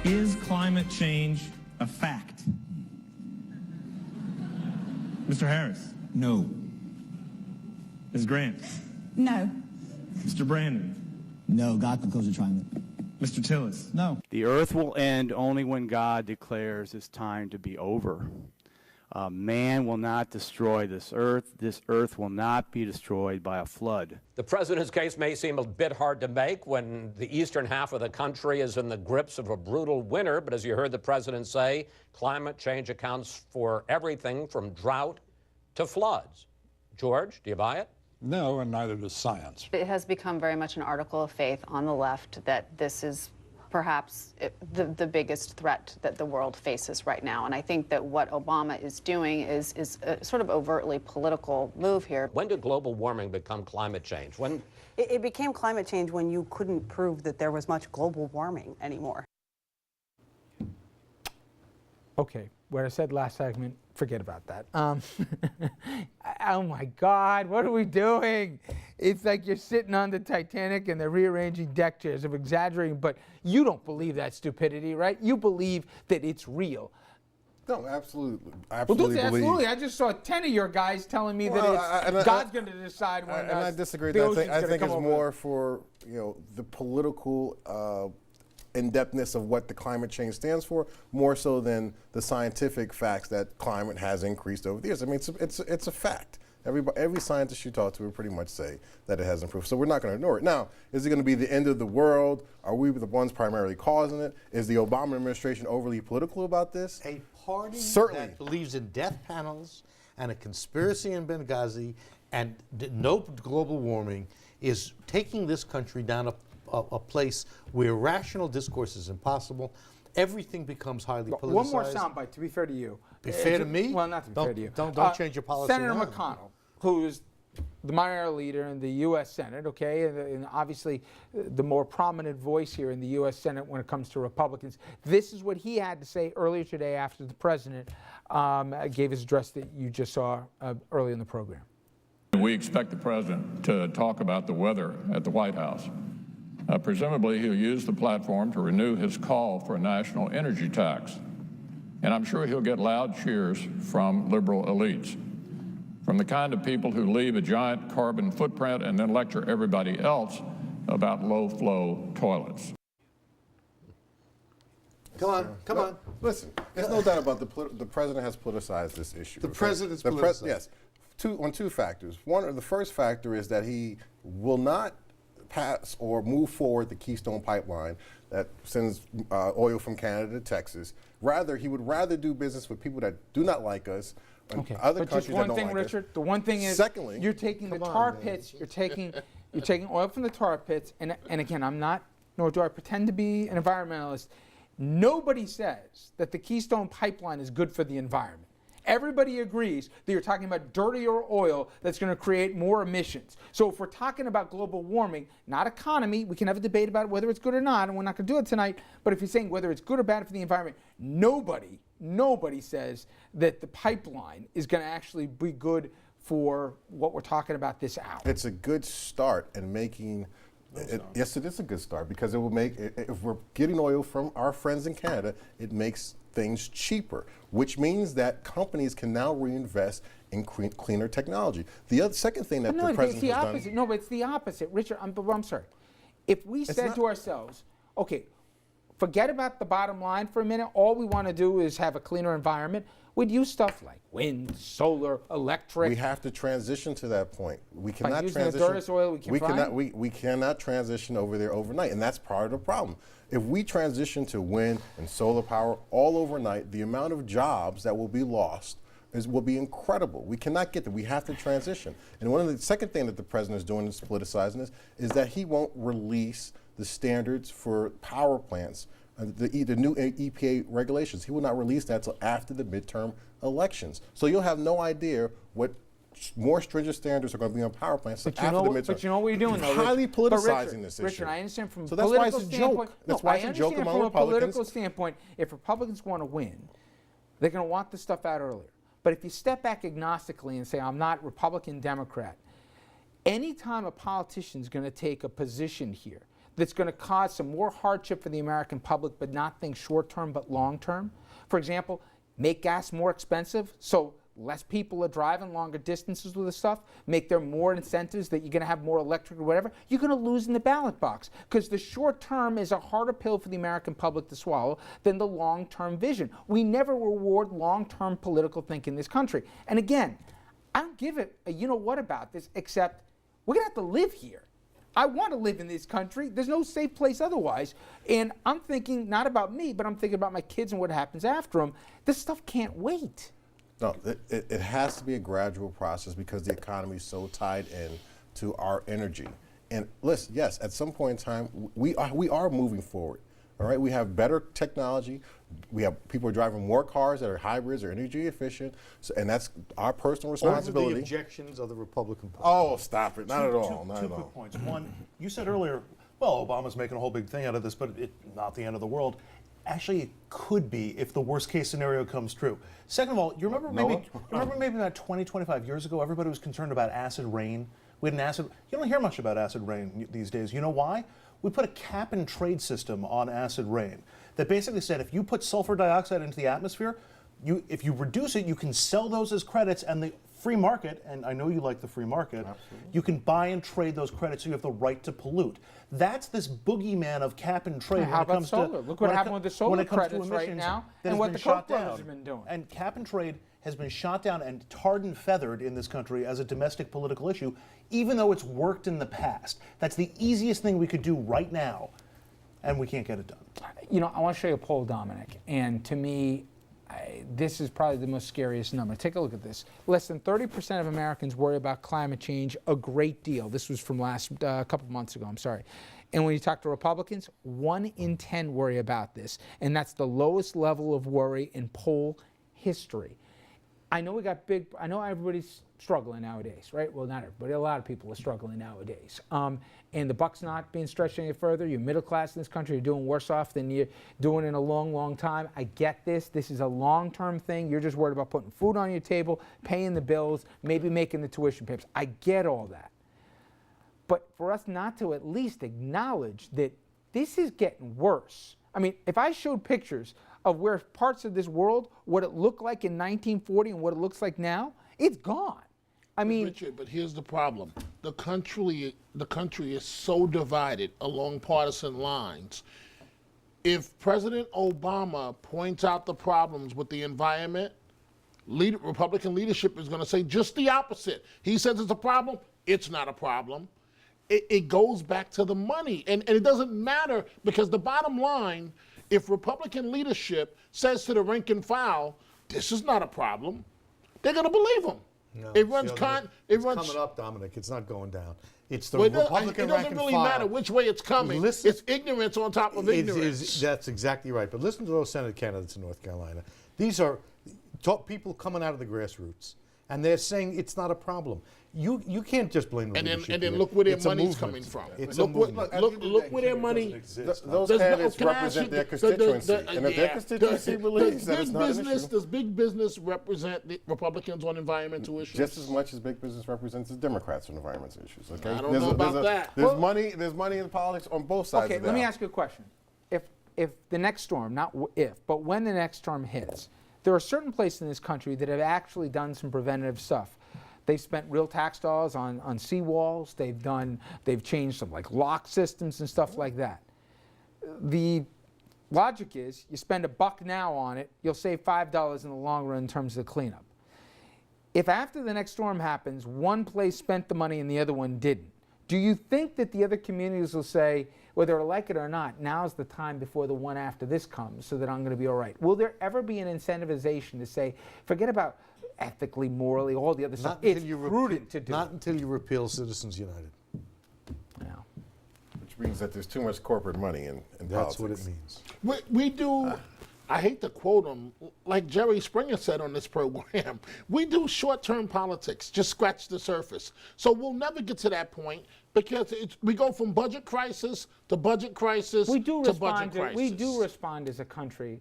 Is climate change a fact? Mr. Harris? No. Ms. Grant? No. Mr. Brandon? No, God can close the triangle. Mr. Tillis? No. The earth will end only when God declares it's time to be over. Man will not destroy this earth. This earth will not be destroyed by a flood. The president's case may seem a bit hard to make when the eastern half of the country is in the grips of a brutal winter, but as you heard the president say, climate change accounts for everything from drought to floods. George, do you buy it? No, and neither does science. It has become very much an article of faith on the left that this is perhaps the biggest threat that the world faces right now. And I think that what Obama is doing is a sort of overtly political move here. When did global warming become climate change? When? It became climate change when you couldn't prove that there was much global warming anymore. Okay, what I said last segment, forget about that. Oh my God, what are we doing? It's like you're sitting on the Titanic and they're rearranging deck chairs. I'm exaggerating, but you don't believe that stupidity, right? You believe that it's real. No, absolutely. Well, don't say believe. absolutely. I just saw 10 of your guys telling me that God's going to decide when. And I disagree. The I think it's over. more for the political in-depthness of what the climate change stands for, more so than the scientific facts that climate has increased over the years. I mean, it's a fact. Every scientist you talk to will pretty much say that it has improved. So we're not going to ignore it. Now, is it going to be the end of the world? Are we the ones primarily causing it? Is the Obama administration overly political about this? A party Certainly that believes in death panels and a conspiracy in Benghazi and no global warming is taking this country down a place where rational discourse is impossible. Everything becomes highly politicized. One more soundbite, to be fair to you. Be fair to me? Well, not to be fair to you. Don't change your policy. Senator now. McConnell, who's the minority leader in the U.S. Senate, okay, and obviously the more prominent voice here in the U.S. Senate when it comes to Republicans. This is what he had to say earlier today after the president gave his address that you just saw early in the program. We expect the president to talk about the weather at the White House. Presumably, he'll use the platform to renew his call for a national energy tax. And I'm sure he'll get loud cheers from liberal elites, from the kind of people who leave a giant carbon footprint and then lecture everybody else about low-flow toilets. Come on. Listen, there's no doubt about the president has politicized this issue. The president's politicized. Yes, on two factors. The first factor is that he will not pass or move forward the Keystone Pipeline that sends oil from Canada to Texas. Rather, he would rather do business with people that do not like us, and other countries that don't like us. But just one thing, Richard. The one thing is, secondly, you're taking the tar pits. You're taking oil from the tar pits. And again, I'm not, nor do I pretend to be an environmentalist. Nobody says that the Keystone Pipeline is good for the environment. Everybody agrees that you're talking about dirtier oil that's going to create more emissions. So if we're talking about global warming, not economy, we can have a debate about whether it's good or not, and we're not going to do it tonight. But if you're saying whether it's good or bad for the environment, nobody says that the pipeline is going to actually be good for what we're talking about this hour. It's a good start in making. Yes, it is a good start because it will make, if we're getting oil from our friends in Canada, it makes things cheaper, which means that companies can now reinvest in cleaner technology. The second thing that the president has done. No, but it's the opposite, Richard. I'm sorry. If we said to ourselves, okay, forget about the bottom line for a minute. All we want to do is have a cleaner environment. We'd use stuff like wind, solar, electric. We have to transition to that point. We cannot using transition. the dirtiest oil we cannot transition over there overnight, and that's part of the problem. If we transition to wind and solar power all overnight, the amount of jobs that will be lost will be incredible. We cannot get there. We have to transition. And one of the second thing that the president is doing is politicizing this is that he won't release the standards for power plants. The new EPA regulations. He will not release that until after the midterm elections. So you'll have no idea what more stringent standards are going to be on power plants after the midterm. But you know what you're doing, though. Highly politicizing this issue. Richard, I understand from a that's why political it's a standpoint. joke. That's why it's a joke among Republicans. From a political standpoint, if Republicans want to win, they're going to want this stuff out earlier. But if you step back agnostically and say, I'm not Republican, Democrat, anytime a politician is going to take a position here that's going to cause some more hardship for the American public, but not think short-term but long-term. For example, make gas more expensive, so less people are driving longer distances with this stuff, make there more incentives that you're going to have more electric or whatever, you're going to lose in the ballot box. Because the short term is a harder pill for the American public to swallow than the long-term vision. We never reward long-term political thinking in this country. And again, I don't give it a you-know-what about this, except we're going to have to live here. I want to live in this country. There's no safe place otherwise. And I'm thinking not about me, but I'm thinking about my kids and what happens after them. This stuff can't wait. No, it has to be a gradual process because the economy is so tied in to our energy. And listen, yes, at some point in time, we are moving forward. All right, we have better technology. We have people are driving more cars that are hybrids or energy efficient, so, and that's our personal responsibility. What are the objections of the Republican Party? Oh, stop it! Not at all. Not Two at all. quick points. One, you said earlier, well, Obama's making a whole big thing out of this, but it's not the end of the world. Actually, it could be if the worst case scenario comes true. Second of all, you remember maybe about 20, 25 years ago, everybody was concerned about acid rain. We had an acid. You don't hear much about acid rain these days. You know why? We put a cap and trade system on acid rain that basically said if you put sulfur dioxide into the atmosphere, if you reduce it, you can sell those as credits, and the free market, and I know you like the free market, you can buy and trade those credits, so you have the right to pollute. That's this boogeyman of cap and trade. How about solar? Look what happened with the solar credits right now and what the Koch brothers have been doing. And cap and trade has been shot down and tarred and feathered in this country as a domestic political issue, even though it's worked in the past. That's the easiest thing we could do right now, and we can't get it done. You know, I want to show you a poll, Dominic, and to me, this is probably the most scariest number. Take a look at this. Less than 30% of Americans worry about climate change a great deal. This was from last couple of months ago, I'm sorry. And when you talk to Republicans, 1 in 10 worry about this. And that's the lowest level of worry in poll history. I know I know everybody's struggling nowadays, right? Well, not everybody, a lot of people are struggling nowadays. And the buck's not being stretched any further. You're middle class in this country, you're doing worse off than you're doing in a long, long time. I get this. This is a long-term thing. You're just worried about putting food on your table, paying the bills, maybe making the tuition payments. I get all that. But for us not to at least acknowledge that this is getting worse. I mean, if I showed pictures of where parts of this world, what it looked like in 1940 and what it looks like now, it's gone. I mean, Richard, but here's the problem. The country is so divided along partisan lines. If President Obama points out the problems with the environment, Republican leadership is going to say just the opposite. He says it's a problem, it's not a problem. It goes back to the money. And it doesn't matter, because the bottom line, if Republican leadership says to the rank and file, this is not a problem, they're going to believe them. No, it runs it's coming up, Dominic. It's not going down. It's the Republican rank and file. It doesn't really matter which way it's coming. It's ignorance on top of ignorance. That's exactly right. But listen to those Senate candidates in North Carolina. These are people coming out of the grassroots, and they're saying it's not a problem. You can't just blame the leadership. And then look where their money's coming from. Look where their money. Those candidates represent their constituency, and if their constituency believes that it's not an issue. Does big business represent the Republicans on environmental issues? Just as much as big business represents the Democrats on environmental issues. Okay, I don't know about that. There's money in politics on both sides. Okay, let me ask you a question. If the next storm, not if, but when the next storm hits, there are certain places in this country that have actually done some preventative stuff. They've spent real tax dollars on seawalls. They've changed some like lock systems and stuff like that. The logic is you spend $1 now on it, you'll save $5 in the long run in terms of the cleanup. If after the next storm happens, one place spent the money and the other one didn't, do you think that the other communities will say, whether they like it or not, now's the time before the one after this comes so that I'm going to be all right? Will there ever be an incentivization to say, forget about ethically, morally, all the other stuff? It's prudent to do. Not until you repeal Citizens United. Yeah. Which means that there's too much corporate money in That's politics. what it means. We do, I hate to quote him, like Jerry Springer said on this program, we do short-term politics, just scratch the surface. So we'll never get to that point, because we go from budget crisis to budget crisis to budget crisis. We do respond as a country,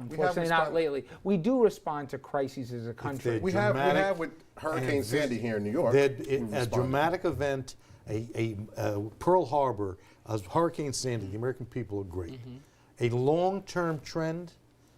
unfortunately not lately. We do respond to crises as a country. We have with Hurricane Sandy here in New York. A dramatic event Pearl Harbor, Hurricane Sandy, the American people are great. A long-term trend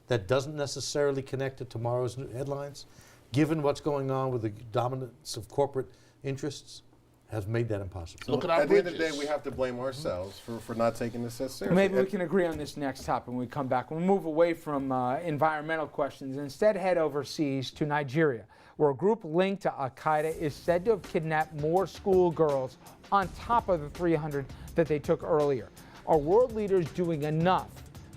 that doesn't necessarily connect to tomorrow's headlines, given what's going on with the dominance of corporate interests, has made that impossible. Look at our At the end of the day, bridges. we have to blame ourselves for not taking this as seriously. Maybe we can agree on this next topic when we come back. We'll move away from environmental questions and instead head overseas to Nigeria, where a group linked to Al-Qaeda is said to have kidnapped more schoolgirls on top of the 300 that they took earlier. Are world leaders doing enough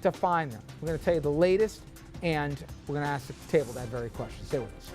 to find them? We're going to tell you the latest, and we're going to ask the table that very question. Stay with us.